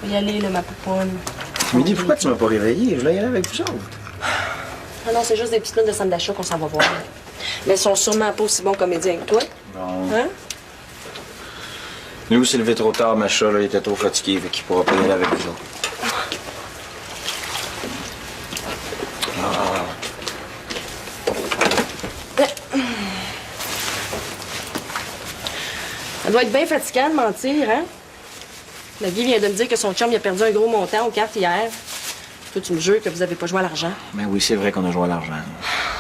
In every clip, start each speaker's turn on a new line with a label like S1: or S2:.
S1: Faut y aller, là, ma pouponne.
S2: Midi, pourquoi tu m'as pas réveillé? Je voulais y aller avec vous autres.
S1: Ah non, c'est juste des petites notes de centre d'achat qu'on s'en va voir. Mais ils sont sûrement pas aussi bons comédiens que toi.
S2: Bon.
S1: Hein?
S2: Nous, s'est levé trop tard, ma chat, là, il était trop fatigué, fait qu'il pourra pas y aller avec vous autres. Ah.
S1: Ça doit être bien fatigant de mentir, hein? La vie vient de me dire que son chum il a perdu un gros montant aux cartes hier. Toi, tu me jures que vous avez pas joué à l'argent.
S2: Mais oui, c'est vrai qu'on a joué à l'argent.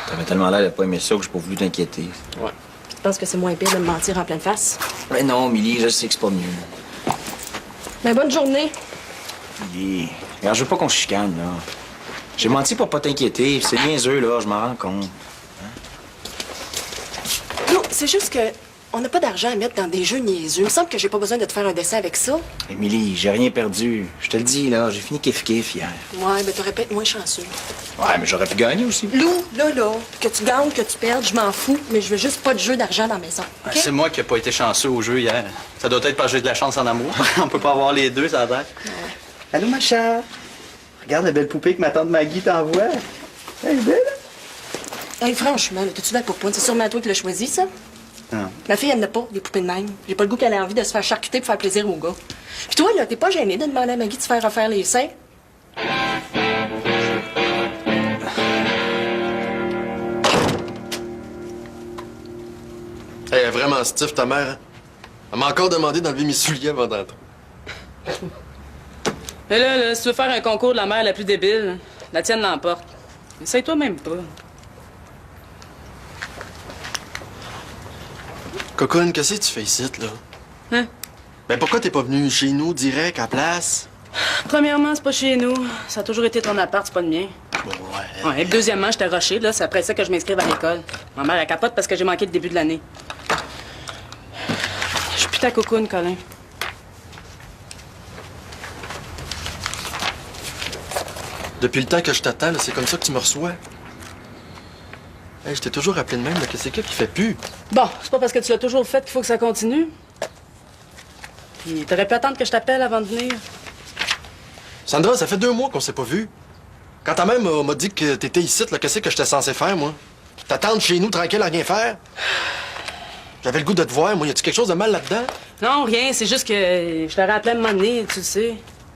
S2: T'avais tellement l'air de pas aimer ça que j'ai pas voulu t'inquiéter.
S1: Ouais. Puis tu penses que c'est moins pire de me mentir en pleine face?
S2: Mais non, Milly, je sais que c'est pas mieux.
S1: Ben, bonne journée.
S2: Milly, regarde, je veux pas qu'on se chicane, là. J'ai menti pour pas t'inquiéter. C'est niaiseux, là, je m'en rends compte.
S1: Non, c'est juste que on n'a pas d'argent à mettre dans des jeux niaiseux. Il me semble que j'ai pas besoin de te faire un dessin avec ça.
S2: Émilie, j'ai rien perdu. Je te le dis, là, j'ai fini kiff-kiff hier.
S1: Ouais, ben t'aurais pu être moins chanceux.
S2: Ouais, mais j'aurais pu gagner aussi.
S1: Lou, là, que tu gagnes, que tu perdes, je m'en fous, mais je veux juste pas de jeu d'argent dans la maison. OK?
S3: C'est moi qui n'ai pas été chanceux au jeu hier. Ça doit être parce que j'ai de la chance en amour. On peut pas avoir les deux, ça a l'air.
S1: Ouais.
S4: Allô, ma chère. Regarde la belle poupée que ma tante Maggie t'envoie. Elle est belle.
S1: Hey, franchement, là, t'as-tu de la pourpointe? C'est sûrement toi qui l'as choisi, ça?
S4: Non.
S1: Ma fille, elle n'a pas des poupées de même. J'ai pas le goût qu'elle ait envie de se faire charcuter pour faire plaisir au gars. Puis toi, là, t'es pas gêné de demander à Maggie de se faire refaire les seins?
S5: Elle est vraiment stiff, ta mère. Hein? Elle m'a encore demandé d'enlever mes souliers avant d'entrer.
S6: Mais là, si tu veux faire un concours de la mère la plus débile, la tienne l'emporte. Essaye-toi même pas.
S5: Cocoon, qu'est-ce que tu fais ici, là?
S6: Hein?
S5: Ben pourquoi t'es pas venu chez nous direct, à la place?
S6: Premièrement, c'est pas chez nous. Ça a toujours été ton appart, c'est pas le mien.
S5: Ouais.
S6: Ouais, et deuxièmement, j'étais rushée, là. C'est après ça que je m'inscrive à l'école. Ma mère, elle capote parce que j'ai manqué le début de l'année. Je suis plus ta cocoune, Colin.
S5: Depuis le temps que je t'attends, là, c'est comme ça que tu me reçois. Hey, je t'ai toujours rappelé de même, là, que c'est qui fait plus?
S6: Bon, c'est pas parce que tu l'as toujours fait qu'il faut que ça continue. Puis t'aurais pu attendre que je t'appelle avant de venir.
S5: Sandra, ça fait 2 mois qu'on s'est pas vus. Quand ta mère m'a dit que t'étais ici, là, qu'est-ce que j'étais censé faire, moi? T'attendre chez nous, tranquille, à rien faire? J'avais le goût de te voir, moi. Y a-tu quelque chose de mal là-dedans?
S6: Non, rien. C'est juste que je t'aurais appelé à un moment donné, tu le sais.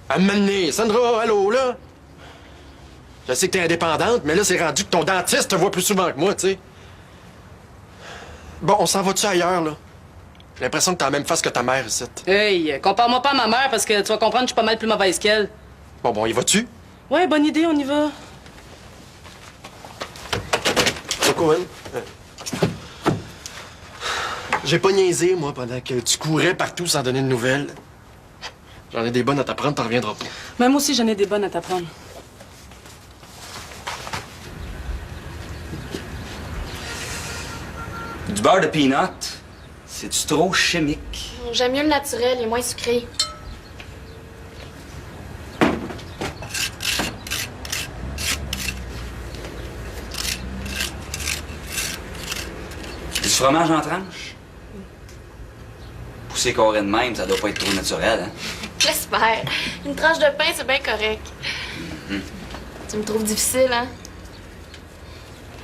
S5: À me mener. Sandra, allô, là? Je sais que t'es indépendante, mais là, c'est rendu que ton dentiste te voit plus souvent que moi, tu sais. Bon, on s'en va-tu ailleurs, là? J'ai l'impression que t'as la même face que ta mère, ici.
S6: Hey, compare-moi pas à ma mère parce que tu vas comprendre que je suis pas mal plus mauvaise qu'elle.
S5: Bon, y vas-tu?
S6: Ouais, bonne idée, on y va.
S5: Coco, j'ai pas niaisé, moi, pendant que tu courais partout sans donner de nouvelles. J'en ai des bonnes à t'apprendre, t'en reviendras pas.
S6: Même aussi, j'en ai des bonnes à t'apprendre.
S7: Du beurre de peanut, c'est-tu trop chimique?
S8: J'aime mieux le naturel et moins sucré.
S7: Du fromage en tranche? Pousser carré de même, ça doit pas être trop naturel, hein?
S8: J'espère. Une tranche de pain, c'est bien correct. Tu me trouves difficile, hein?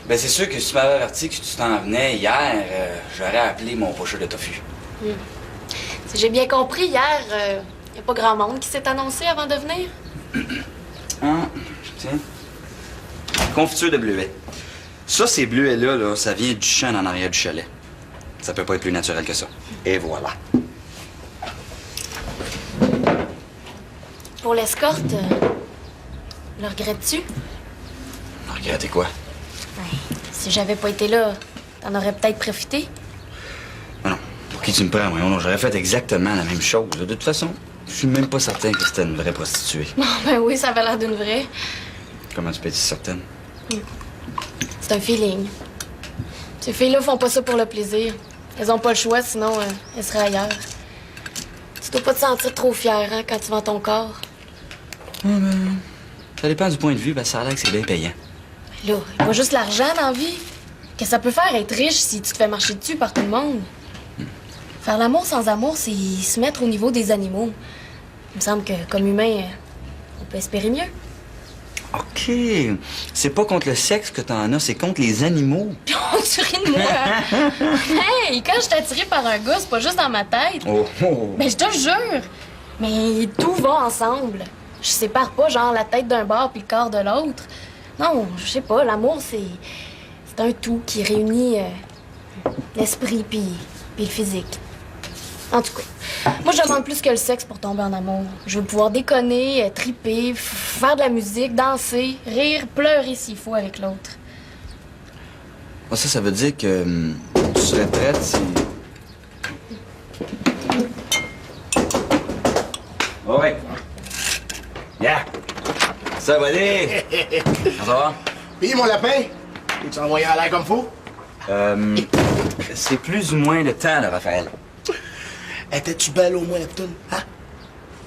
S7: Ben, c'est sûr que si tu m'avais averti que tu t'en venais hier, j'aurais appelé mon pocheur de tofu.
S8: Si j'ai bien compris, hier, y a pas grand monde qui s'est annoncé avant de venir.
S7: Ah, tiens. Confiture de bleuets. Ça, ces bleuets-là, là, ça vient du champ en arrière du chalet. Ça peut pas être plus naturel que ça. Et voilà.
S8: Pour l'escorte, le regrettes-tu?
S7: Regrettez quoi?
S8: Si j'avais pas été là, t'en aurais peut-être profité.
S7: Ah non, pour qui tu me prends, voyons, non, j'aurais fait exactement la même chose. De toute façon, je suis même pas certain que c'était une vraie prostituée.
S8: Ben oui, ça avait l'air d'une vraie.
S7: Comment tu peux être si certaine?
S8: C'est un feeling. Ces filles-là font pas ça pour le plaisir. Elles ont pas le choix, sinon elles seraient ailleurs. Tu dois pas te sentir trop fière, hein, quand tu vends ton corps.
S7: Ça dépend du point de vue, ben ça a l'air que c'est bien payant.
S8: Là, il y a juste l'argent dans la vie. Qu'est-ce que ça peut faire être riche si tu te fais marcher dessus par tout le monde? Faire l'amour sans amour, c'est se mettre au niveau des animaux. me semble que, comme humain, on peut espérer mieux.
S7: OK. C'est pas contre le sexe que t'en as, c'est contre les animaux.
S8: Oh, tu ris de moi! Hey, quand je suis attirée par un gars, c'est pas juste dans ma tête.
S7: Oh, oh.
S8: Ben, je te jure! Mais tout va ensemble. Je sépare pas, genre, la tête d'un bord puis le corps de l'autre. Non, je sais pas, l'amour, c'est un tout qui réunit l'esprit puis le physique. En tout cas, moi, je demande plus que le sexe pour tomber en amour. Je veux pouvoir déconner, triper, faire de la musique, danser, rire, pleurer s'il faut avec l'autre.
S7: Ah, ça veut dire que tu serais prête si... Oh, ouais. Yeah. Ça va aller. Ça va?
S9: Puis mon lapin, tu envoyé à l'air comme faut?
S7: C'est plus ou moins le temps, là, Raphaël.
S9: Étais-tu belle au moins, Neptune? Hein?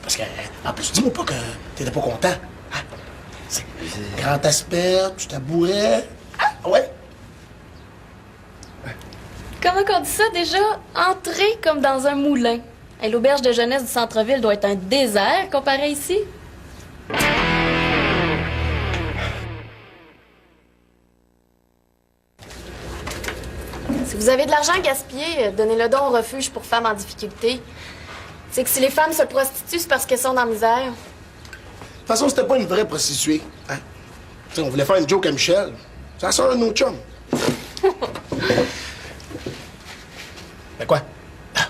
S9: Parce que, en plus, dis-moi pas que t'étais pas content. Hein? C'est grand aspect, tu tabourais. Ah, ouais?
S8: Comment qu'on dit ça déjà? Entrer comme dans un moulin. Hey, l'auberge de jeunesse du centre-ville doit être un désert comparé à ici. Si vous avez de l'argent à gaspiller, donnez-le don au refuge pour femmes en difficulté. C'est que si les femmes se prostituent, c'est parce qu'elles sont dans la misère.
S9: De toute façon, c'était pas une vraie prostituée. Hein? T'sais, on voulait faire une joke à Michel. Ça sort un de nos chums. Mais quoi? Ah.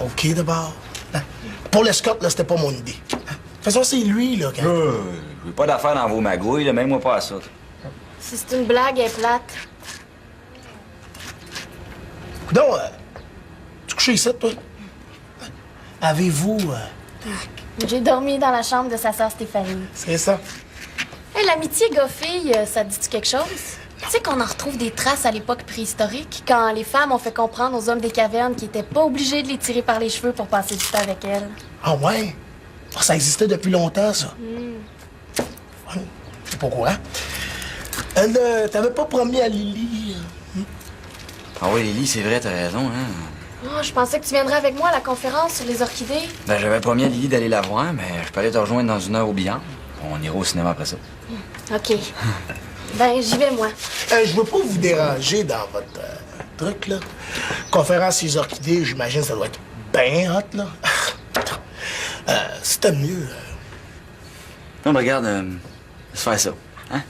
S9: OK, d'abord. Hein? Pour l'escorte, là, c'était pas mon idée. Hein? De toute façon, c'est lui, là.
S7: J'ai pas d'affaires dans vos magouilles, là, même moi pas à ça.
S8: Si c'est une blague, elle est plate.
S9: Coudon, tu couches ici, toi? Avez-vous...
S8: J'ai dormi dans la chambre de sa sœur Stéphanie.
S9: C'est ça.
S8: Hey, l'amitié gars-fille, ça te dit quelque chose? Tu sais qu'on en retrouve des traces à l'époque préhistorique, quand les femmes ont fait comprendre aux hommes des cavernes qu'ils étaient pas obligés de les tirer par les cheveux pour passer du temps avec elles.
S9: Ah ouais? Ah, ça existait depuis longtemps, ça. Ouais, t'es pas au courant? T'avais pas promis à Lily...
S7: Ah oui, Lily, c'est vrai, t'as raison, hein?
S8: Oh, je pensais que tu viendrais avec moi à la conférence sur les orchidées.
S7: Ben, j'avais promis à Lily d'aller la voir, mais je peux aller te rejoindre dans 1 heure au billard. On ira au cinéma après ça.
S8: OK. Ben, j'y vais, moi.
S9: Je veux pas vous déranger dans votre truc, là. Conférence sur les orchidées, j'imagine que ça doit être bien hot, là. C'était mieux.
S7: Non, mais regarde, laisse faire ça. Hein?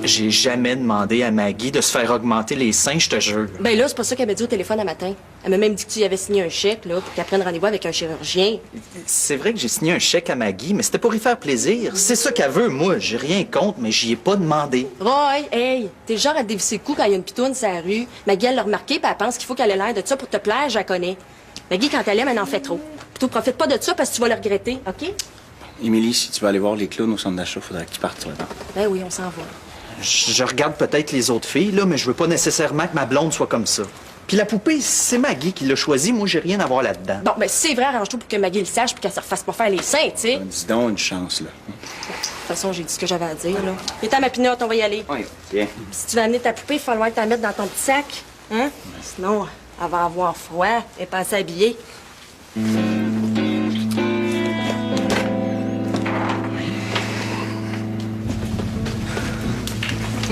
S2: J'ai jamais demandé à Maggie de se faire augmenter les seins, je te jure.
S1: Ben là, c'est pas ça qu'elle m'a dit au téléphone un matin. Elle m'a même dit que tu y avais signé un chèque, là, pour qu'elle prenne rendez-vous avec un chirurgien.
S2: C'est vrai que j'ai signé un chèque à Maggie, mais c'était pour y faire plaisir. C'est ça qu'elle veut, moi. J'ai rien contre, mais j'y ai pas demandé.
S1: Roy, hey, t'es le genre à te dévisser le cou quand il y a une pitoune sur la rue. Maggie, elle l'a remarqué, puis elle pense qu'il faut qu'elle ait l'air de ça pour te plaire, je la connais. Maggie, quand elle aime, elle en fait trop. Plutôt, profite pas de ça parce que tu vas le regretter, OK?
S10: Émilie, si tu veux aller voir les clowns au centre d'achat, faudrait qu'ils partent sur le banc.
S1: Ben oui, on s'en va.
S2: Je regarde peut-être les autres filles, là, mais je veux pas nécessairement que ma blonde soit comme ça. Puis la poupée, c'est Maggie qui l'a choisie. Moi, j'ai rien à voir là-dedans.
S1: Bon, ben si c'est vrai, arrange-toi pour que Maggie le sache puis qu'elle se refasse pas faire les seins, tu sais.
S10: Dis donc une chance, là.
S1: De toute façon, j'ai dit ce que j'avais à dire, là. Viens ma pinotte, on va y aller.
S10: Oui, bien.
S1: Puis si tu veux amener ta poupée, il va falloir que tu la mettes dans ton petit sac, hein? Sinon, elle va avoir froid et pas assez habillée.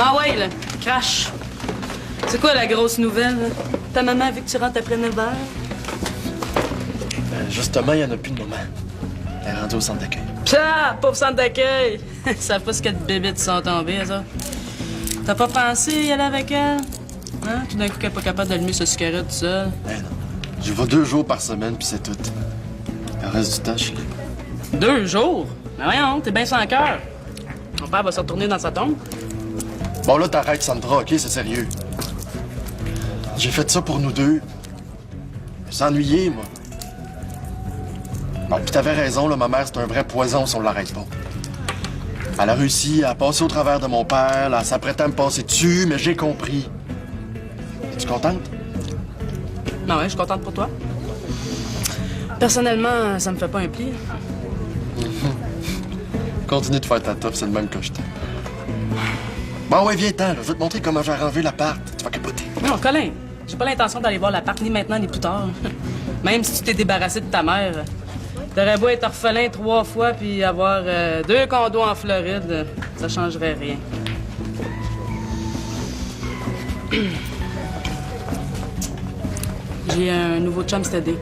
S6: Ah ouais, là, crash. C'est quoi la grosse nouvelle, là? Ta maman a vu que tu rentres après 9 heures?
S5: Justement, il n'y en a plus de moment. Elle est rendue au centre d'accueil.
S6: Pia, pauvre centre d'accueil! Ils savent pas ce qu'il y a de bébites qui sont tombées, ça. T'as pas pensé y aller avec elle? Hein? Tout d'un coup, qu'elle est pas capable d'allumer sa cigarette toute seule.
S5: Eh non. J'y vais 2 jours par semaine, puis c'est tout. Le reste du temps, je suis libre.
S6: 2 jours? Mais voyons, t'es bien sans cœur. Mon père va se retourner dans sa tombe.
S5: Bon, là, t'arrêtes, Sandra, OK? C'est sérieux. J'ai fait ça pour nous deux. Je suis ennuyé, moi. Bon, puis t'avais raison, là, ma mère, c'est un vrai poison si on l'arrête pas. Elle a réussi à passer au travers de mon père, là, elle s'apprêtait à me passer dessus, mais j'ai compris. Es-tu contente?
S6: Non, ouais, je suis contente pour toi. Personnellement, ça me fait pas un pli.
S5: Continue de faire ta top, c'est le même que je t'aime. Bon, ouais, viens-t'en, là. Je vais te montrer comment j'ai renlevé l'appart. Tu vas capoter.
S6: Non, Colin, J'ai pas l'intention d'aller voir l'appart ni maintenant ni plus tard. Même si tu t'es débarrassé de ta mère. T'aurais beau être orphelin 3 fois puis avoir 2 condos en Floride, ça changerait rien. J'ai un nouveau chum cet été.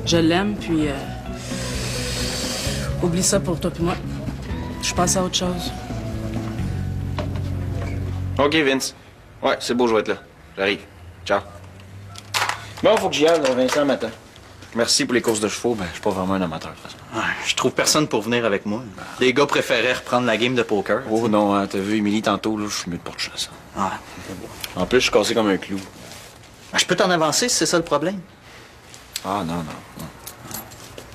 S6: Je l'aime, puis... oublie ça pour toi puis moi. Je passe à autre chose.
S10: OK, Vince. Ouais, c'est beau, je vais être là. J'arrive. Ciao. Bon, faut que j'y aille, là, Vincent m'attend. Merci pour les courses de chevaux, ben, je suis pas vraiment un amateur, de toute façon.
S2: Ouais, je trouve personne pour venir avec moi. Les gars préféraient reprendre la game de poker.
S10: Oh non, hein, t'as vu Émilie tantôt, là, je suis mieux de porte-chasse.
S2: Ouais.
S10: En plus, je suis cassé comme un clou.
S2: Je peux t'en avancer si c'est ça le problème.
S10: Ah, non.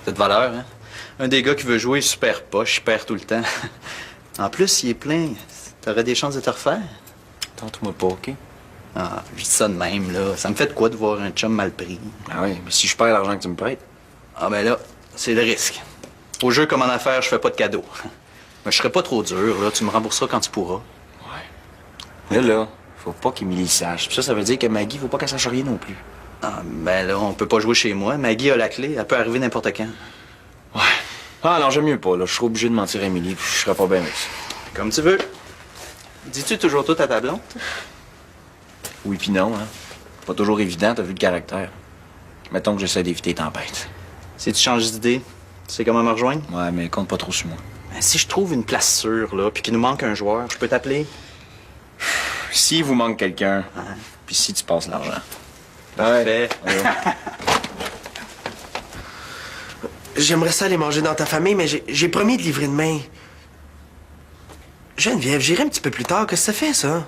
S2: C'est de valeur, hein? Un des gars qui veut jouer super poche, il perd tout le temps. En plus, il est plein. T'aurais des chances de te refaire?
S10: Tente-moi pas, OK?
S2: Ah, je dis ça de même, là. Ça me fait de quoi de voir un chum mal pris?
S10: Ah oui, mais si je perds l'argent que tu me prêtes.
S2: Ah ben là, c'est le risque. Au jeu comme en affaires, je fais pas de cadeaux. Mais je serai pas trop dur, là. Tu me rembourseras quand tu pourras.
S10: Là, faut pas qu'Émilie sache. Puis ça veut dire que Maggie, faut pas qu'elle sache rien non plus.
S2: Ah, ben là, on peut pas jouer chez moi. Maggie a la clé. Elle peut arriver n'importe quand.
S10: Ouais. Ah non, j'aime mieux pas, là. Je serais obligé de mentir à Émilie, puis je serais pas bien avec ça.
S2: Comme tu veux. Dis-tu toujours tout à ta blonde?
S10: Oui puis non, hein. Pas toujours évident, t'as vu le caractère. Mettons que j'essaie d'éviter les tempêtes.
S2: Si tu changes d'idée, tu sais comment me rejoindre?
S10: Ouais, mais compte pas trop sur moi.
S2: Ben, si je trouve une place sûre, là, puis qu'il nous manque un joueur, je peux t'appeler?
S10: S'il vous manque quelqu'un, puis si tu passes l'argent.
S2: Parfait.
S10: Ouais.
S9: J'aimerais ça aller manger dans ta famille, mais j'ai promis de livrer demain. Geneviève, j'irai un petit peu plus tard. Qu'est-ce que ça fait, ça?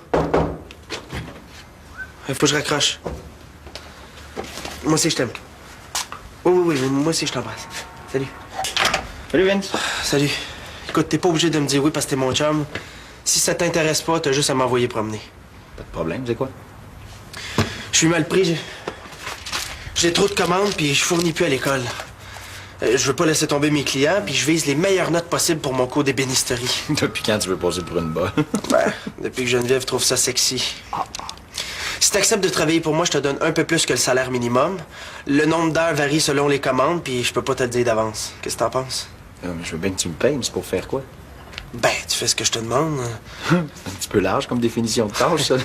S9: Il faut que je raccroche. Moi aussi, je t'aime. Oui, moi aussi, je t'embrasse. Salut.
S10: Salut, Vince.
S9: Salut. Écoute, t'es pas obligé de me dire oui parce que t'es mon chum. Si ça t'intéresse pas, t'as juste à m'envoyer promener.
S10: Pas de problème, c'est quoi?
S9: Je suis mal pris. J'ai trop de commandes, puis je fournis plus à l'école. Je veux pas laisser tomber mes clients, puis je vise les meilleures notes possibles pour mon cours d'ébénisterie.
S10: Depuis quand tu veux passer pour une balle?
S9: Depuis que Geneviève trouve ça sexy. Si t'acceptes de travailler pour moi, je te donne un peu plus que le salaire minimum. Le nombre d'heures varie selon les commandes, puis je peux pas te le dire d'avance. Qu'est-ce que t'en penses?
S10: Mais je veux bien que tu me payes, mais c'est pour faire quoi?
S9: Ben, tu fais ce que je te demande.
S10: C'est un petit peu large comme définition de tâche, ça.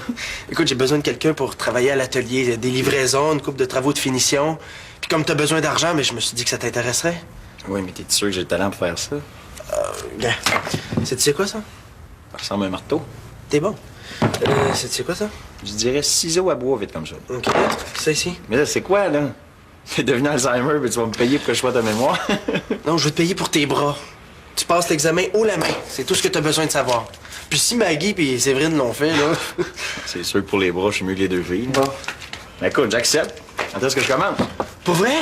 S9: Écoute, j'ai besoin de quelqu'un pour travailler à l'atelier, des livraisons, une couple de travaux de finition. Puis comme t'as besoin d'argent, mais je me suis dit que ça t'intéresserait.
S10: Oui, mais t'es sûr que j'ai le talent pour faire ça?
S9: Bien. C'est quoi, ça?
S10: Ça ressemble à un marteau.
S9: T'es bon. C'est quoi, ça?
S10: Je dirais ciseaux à bois vite comme ça.
S9: OK. Ça ici?
S10: Mais là, c'est quoi, là? T'es devenu Alzheimer, mais tu vas me payer pour que je sois ta mémoire?
S9: Non, je veux te payer pour tes bras. Tu passes l'examen haut la main. C'est tout ce que t'as besoin de savoir. Puis si Maggie puis Séverine l'ont fait, là...
S10: C'est sûr que pour les bras, je suis mieux que les deux filles. Bon. Ben écoute, j'accepte. Quand est-ce que je commence?
S9: Pour vrai?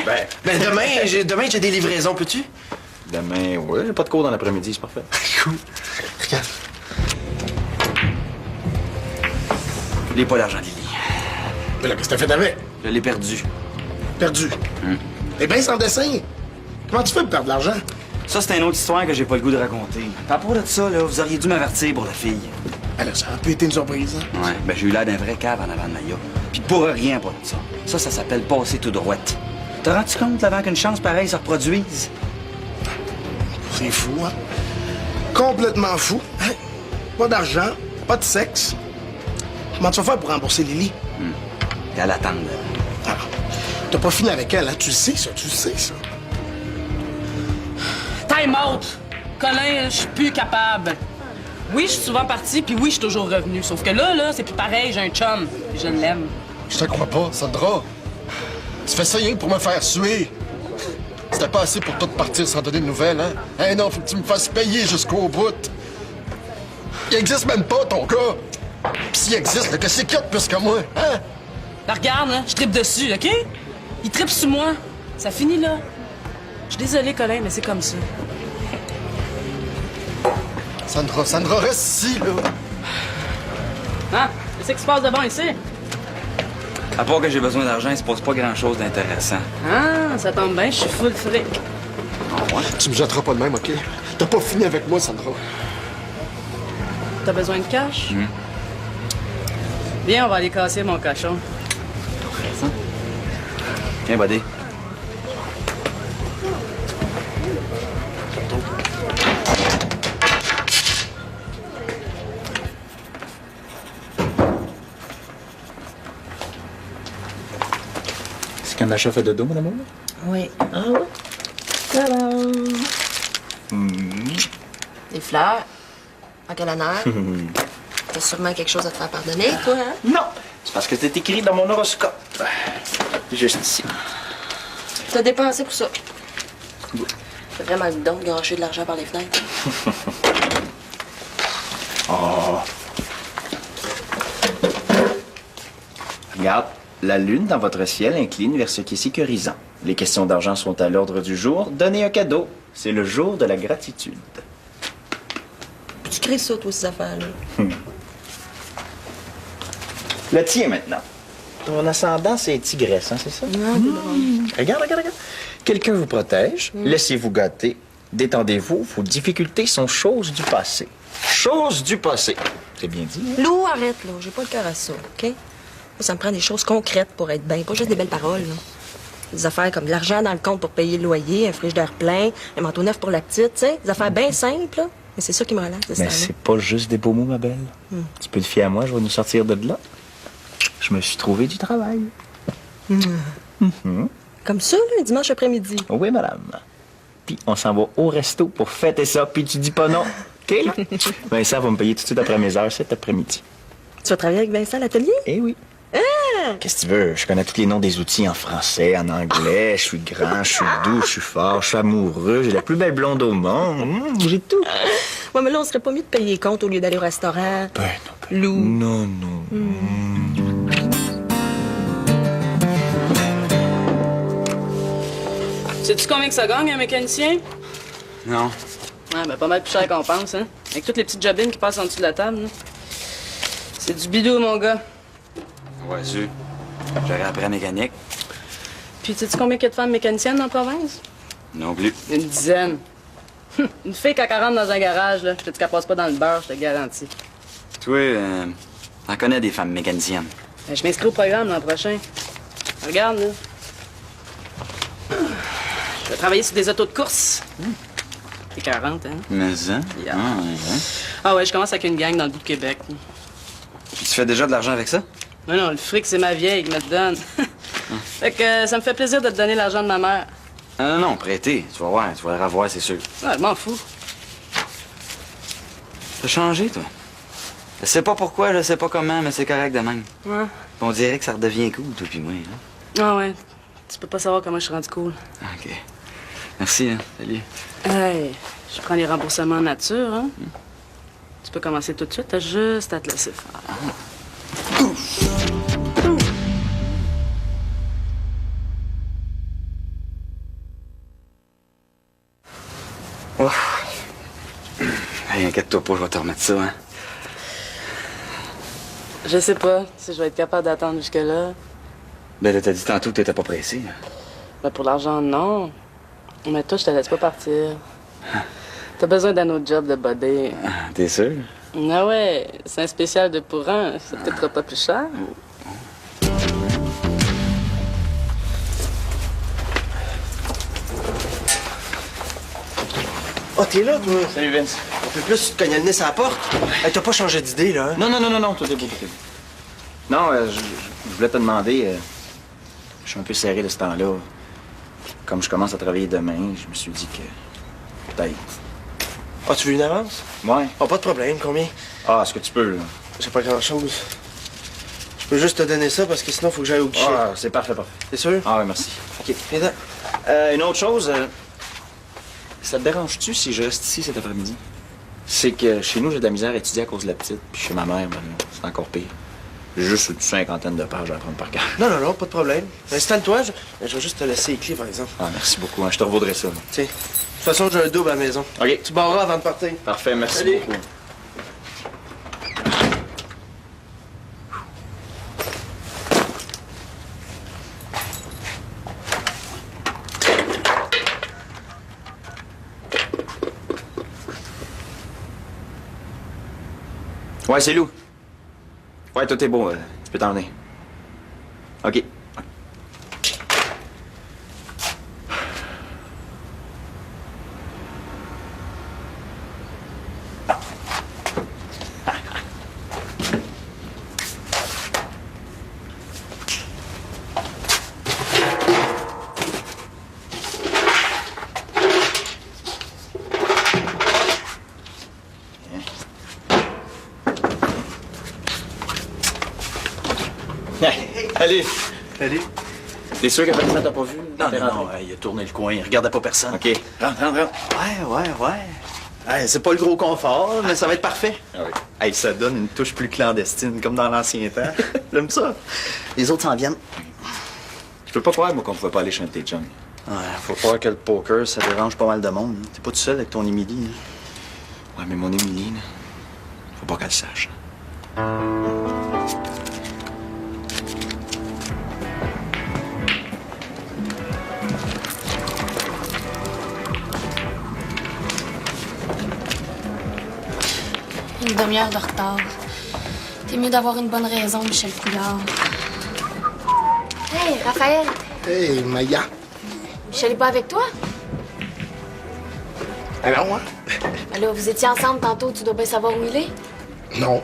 S10: Ben
S9: demain, j'ai des livraisons, peux-tu?
S10: Demain, ouais, j'ai pas de cours dans l'après-midi, c'est parfait.
S9: Cool. Regarde.
S7: Je n'ai pas l'argent, Lily.
S9: Mais là, qu'est-ce que t'as fait avec?
S7: Je l'ai perdu.
S9: Perdu. Eh bien, sans dessin. Comment tu fais pour perdre de l'argent?
S7: Ça, c'est une autre histoire que j'ai pas le goût de raconter. À propos de ça, là, vous auriez dû m'avertir pour la fille.
S9: Alors, ça a pu être une surprise, hein?
S7: Ouais, ben j'ai eu l'air d'un vrai cave en avant de Maya. Puis pour rien pas de ça. Ça s'appelle passer tout droite. T'as rendu compte avant qu'une chance pareille se reproduise?
S9: C'est fou, hein? Complètement fou. Hein? Pas d'argent, pas de sexe. Comment tu vas faire pour rembourser Lily?
S7: Et à l'attendre.
S9: Alors, t'as pas fini avec elle, hein? Tu le sais, ça, tu le sais, ça.
S6: Time out! Colin, je suis plus capable. Oui, je suis souvent partie, puis oui, je suis toujours revenue. Sauf que là, c'est plus pareil, j'ai un chum, puis je l'aime.
S5: Je te crois pas, Sandra. Tu fais ça rien que pour me faire suer. C'était pas assez pour tout partir sans donner de nouvelles, hein? Hein, non, faut que tu me fasses payer jusqu'au bout. Il existe même pas, ton gars. Pis s'il existe, là, qu'est-ce qu'il y a de plus que moi, hein?
S6: Là, regarde, là, je tripe dessus, OK? Il tripe sur moi. Ça finit là. Je suis désolée, Colin, mais c'est comme ça.
S5: Sandra, reste ici, là.
S6: Hein? Qu'est-ce qui se passe de bon ici?
S7: À part que j'ai besoin d'argent, il se passe pas grand-chose d'intéressant.
S6: Ah, ça tombe bien, je suis full fric.
S5: Tu me jetteras pas de même, OK? T'as pas fini avec moi, Sandra.
S6: T'as besoin de cash? Viens, on va aller casser mon cochon.
S7: Viens, buddy.
S10: C'est quand Macha fait dodo, mon amour?
S1: Oui.
S10: Ah ouais? Tadam!
S1: Des fleurs. En quel honneur. T'as sûrement quelque chose à te faire pardonner, toi, hein?
S10: Non! C'est parce que c'est écrit dans mon horoscope. Juste ici.
S1: T'as dépensé pour ça. C'est vraiment le don de gâcher de l'argent par les fenêtres.
S10: Oh! Regarde, la lune dans votre ciel incline vers ce qui est sécurisant. Les questions d'argent sont à l'ordre du jour. Donnez un cadeau. C'est le jour de la gratitude.
S1: Tu crées ça, toi, ces affaires-là.
S10: Le tien, maintenant. Ton ascendant, c'est tigresse, hein, c'est ça? Regarde, regarde, regarde. Quelqu'un vous protège, laissez-vous gâter, détendez-vous, vos difficultés sont choses du passé. Choses du passé. C'est bien dit, hein?
S1: Lou, arrête, là. J'ai pas le cœur à ça, OK? Moi, ça me prend des choses concrètes pour être bien, pas juste des belles paroles, là. Des affaires comme de l'argent dans le compte pour payer le loyer, un frigidaire plein, un manteau neuf pour la petite, tu sais. Des affaires bien simples, là. Mais c'est ça qui me relaxe, de ce
S10: Mais
S1: temps-là.
S10: c'est pas juste des beaux mots, ma belle. Tu peux te fier à moi, je vais nous sortir de là. Je me suis trouvé du travail.
S1: Comme ça, là, un dimanche après-midi.
S10: Oui, madame. Puis on s'en va au resto pour fêter ça, puis tu dis pas non. OK, là? Vincent va me payer tout de suite après mes heures cet après-midi.
S1: Tu vas travailler avec Vincent à l'atelier?
S10: Eh oui. Qu'est-ce que tu veux? Je connais tous les noms des outils en français, en anglais. Je suis grand, je suis doux, je suis fort, je suis amoureux. J'ai la plus belle blonde au monde. J'ai tout.
S1: Ouais, mais là, on serait pas mieux de payer compte au lieu d'aller au restaurant.
S10: Ben non.
S1: Lou.
S10: Non, non.
S6: Sais-tu combien que ça gagne, un mécanicien?
S7: Non.
S6: Ouais, ben pas mal plus cher qu'on pense, hein? Avec toutes les petites jobines qui passent en dessous de la table, là. C'est du bidou, mon gars.
S7: Ouais, sûr. J'aurais appris la mécanique.
S6: Puis, sais-tu combien il y a de femmes mécaniciennes dans la province?
S7: Non plus.
S6: Une dizaine. Une fille qui rentre dans un garage, là, je te dis qu'elle passe pas dans le beurre, je te garantis.
S7: Toi, t'en connais des femmes mécaniciennes.
S6: Ben, je m'inscris au programme l'an prochain. Regarde, là. Je vais travailler sur des autos de course. C'est 40, hein?
S7: Mais ça?
S6: Yeah.
S7: Ah, ouais.
S6: Ah ouais, je commence avec une gang dans le bout de Québec.
S7: Puis tu fais déjà de l'argent avec ça?
S6: Non, non, le fric, c'est ma vieille qui me le donne. Fait que ça me fait plaisir de te donner l'argent de ma mère.
S7: Non, non, prêter. Tu vas voir, tu vas le revoir, c'est sûr.
S6: Ouais, je m'en fous.
S7: T'as changé, toi. Je sais pas pourquoi, je sais pas comment, mais c'est correct de même.
S6: Ouais.
S7: On dirait que ça redevient cool, toi puis moi. Hein?
S6: Ah ouais. Tu peux pas savoir comment je suis rendu cool.
S7: OK. Merci, hein. Salut.
S6: Hey, je prends les remboursements en nature, hein? Tu peux commencer tout de suite, t'as juste à te laisser faire.
S7: Oh. Hey, inquiète-toi pas, je vais te remettre ça, hein.
S6: Je sais pas si je vais être capable d'attendre jusque-là.
S7: Ben là, t'as dit tantôt que t'étais pas pressé. Hein.
S6: Ben pour l'argent, non. Mais toi, je te laisse pas partir. T'as besoin d'un autre job de body.
S7: T'es sûr?
S6: Ah ouais, c'est un spécial de pour un. Ça te coûtera pas plus cher.
S9: Oh, t'es là, toi?
S10: Salut, Vince.
S9: Un peu plus, tu te cognais le nez sur la porte. Hey, t'as pas changé d'idée, là, hein?
S10: Non, non, non, non, non, tout est beau, tout est beau. Non, je voulais te demander, je suis un peu serré de ce temps-là. Comme je commence à travailler demain, je me suis dit que peut-être.
S9: Ah, tu veux une avance?
S10: Ouais.
S9: Oh, pas de problème. Combien?
S10: Ah, est-ce que tu peux, là?
S9: J'ai pas grand-chose. Je peux juste te donner ça parce que sinon, faut que j'aille au guichet.
S10: Ah, c'est parfait, parfait.
S9: T'es sûr?
S10: Ah, oui, merci.
S9: OK, viens.
S10: Une autre chose, ça te dérange-tu si je reste ici cet après-midi? C'est que chez nous, j'ai de la misère à étudier à cause de la petite, puis chez ma mère, ben, c'est encore pire. J'ai juste une cinquantaine de pages à apprendre par cœur.
S9: Non, non, non, pas de problème. Installe-toi, je vais juste te laisser les clés, par exemple.
S10: Ah, merci beaucoup, hein, je te revaudrai ça. Là.
S9: Tiens, de toute façon, j'ai un double à la maison.
S10: OK.
S9: Tu barreras avant de partir.
S10: Parfait, merci
S9: Salut.
S10: beaucoup. Ouais, c'est Lou. Ouais, tout est beau. Tu peux t'en venir. OK. Allez.
S2: Allez.
S10: T'es sûr que Vincent t'a pas vu?
S2: Non, il a tourné le coin, il regardait pas personne.
S10: OK. Rentre.
S2: Ouais. Ouais, c'est pas le gros confort, mais ça va être parfait.
S10: Ah oui.
S2: Hey, ça donne une touche plus clandestine, comme dans l'ancien temps. J'aime ça. Les autres s'en viennent.
S10: Je peux pas croire, moi, qu'on pouvait pas aller chez un de tes chums.
S2: Ouais, faut croire que le poker, ça dérange pas mal de monde. T'es pas tout seul avec ton Émilie.
S10: Ouais, mais mon Émilie, là, faut pas qu'elle sache.
S8: Une demi-heure de retard. T'es mieux d'avoir une bonne raison, Michel Couillard. Hey, Raphaël!
S9: Hey, Maya.
S8: Michel est pas avec toi?
S9: Alors, moi?
S8: Ben là, vous étiez ensemble tantôt, tu dois bien savoir où il est?
S9: Non.